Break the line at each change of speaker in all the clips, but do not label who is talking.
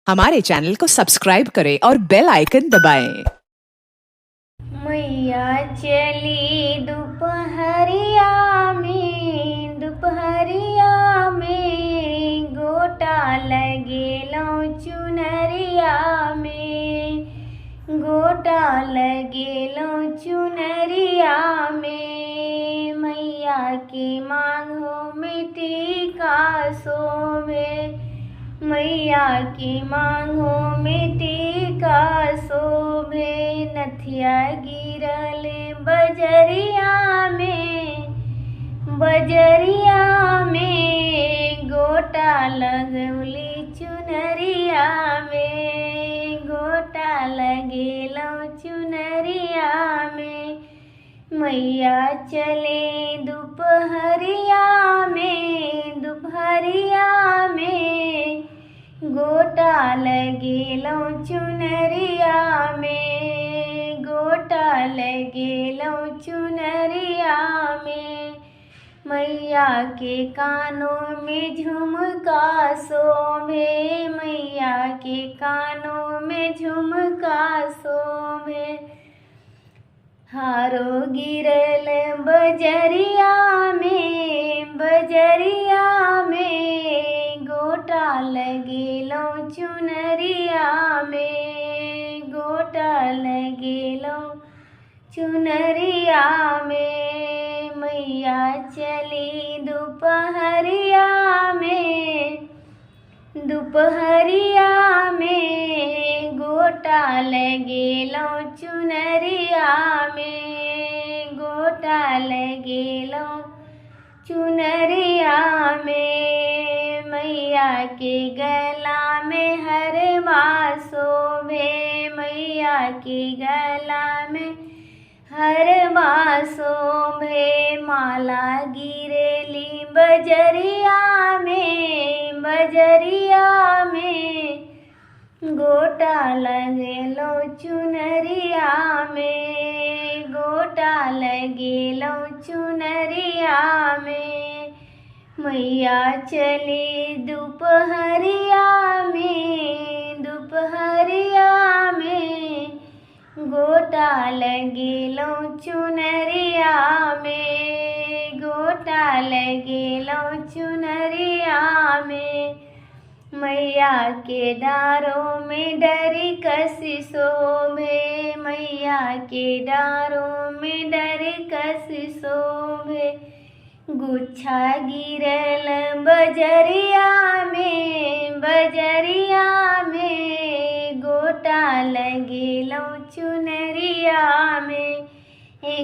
हमारे चैनल को सब्सक्राइब करें और बेल आइकन दबाएं।
मैया चली दोपहरिया में गोटा लगेलो चुनरिया में, गोटा लगेलो चुनरिया में। मैया के मांगो में टीका शोभे, मैया की मांगो में टीका शोभे। नथिया गिरले बजरिया में गोटा लगौली चुनरिया में, गोटा लगेलो चुनरिया में। मैया चले दोपहरिया में गोटा लगेलो चुनरिया में, गोटा लगेलो चुनरिया में। मैया के कानों में झुमका शोभे, मैया के कानों में झुमका शोभे। हारो गिरल बजरिया में गोटा लगेलो चुनरिया में, गोटा लगेलो चुनरिया में। मैया चली दोपहरिया में गोटा लगेलो चुनरिया में, गोटा लगेलो चुनरिया में। मैया के गला में हरवा शोभे, मैया के गला में हरवा शोभे। माला गिरेली बजरिया में गोटा लगेलो चुनरिया में, गोटा लगेलो चुनरिया में। मैया चली दोपहरिया में गोटा लगेलो चुनरिया में, गोटा लगेलो चुनरिया में। मैया के डारों में डरी कसी शोभे, मैया के डारों में डरी कसी शोभे। गुच्छा गिरल बजरिया में गोटा लगेलो चुनरिया में,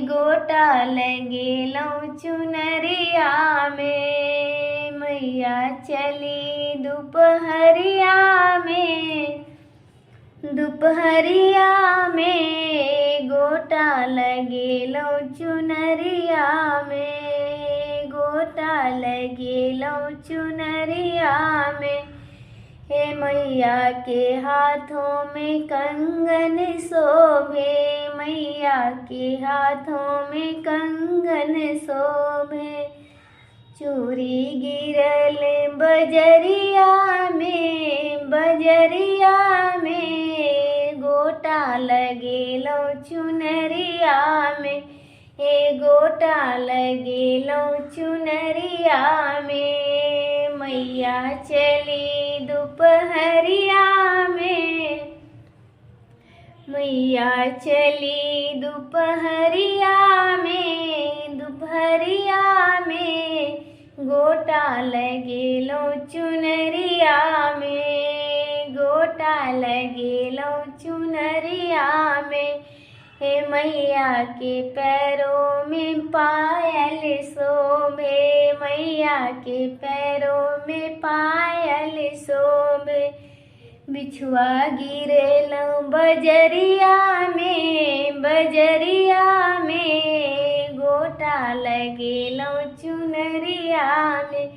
गोटा लगेलो चुनरिया में। मैया चली दोपहरिया में गोटा लगेलो चुनरिया में, गोटा लगेलो चुनरिया में। हे मैया के हाथों में कंगन शोभे, मैया के हाथों में कंगन शोभे। चूड़ी गिरल बजरिया में गोटा लगेलो चुनरिया में, गोटा लगेलो चुनरिया में। मैया चली दोपहरिया में, मैया चली दोपहरिया में गोटा लगेलो चुनरिया में, गोटा लगेलो चुनरिया में। हे मैया के पैरों में पायल शोभे, मैया के पैरों में पायल शोभे। बिछुआ गिरेलो बजरिया में गोटा लगेलो चुनरिया में,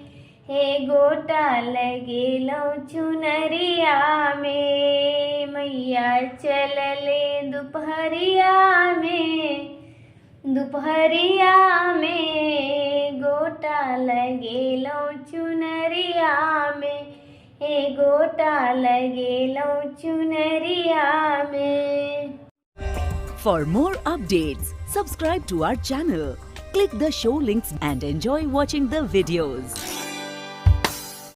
गोटा लगेलो चुनरिया में। मैया चलले दोपहरिया में गोटा लगेलो चुनरिया में, हे गोटा लगेलो चुनरिया में।
For more updates, subscribe to our channel, click the show links and enjoy watching the videos.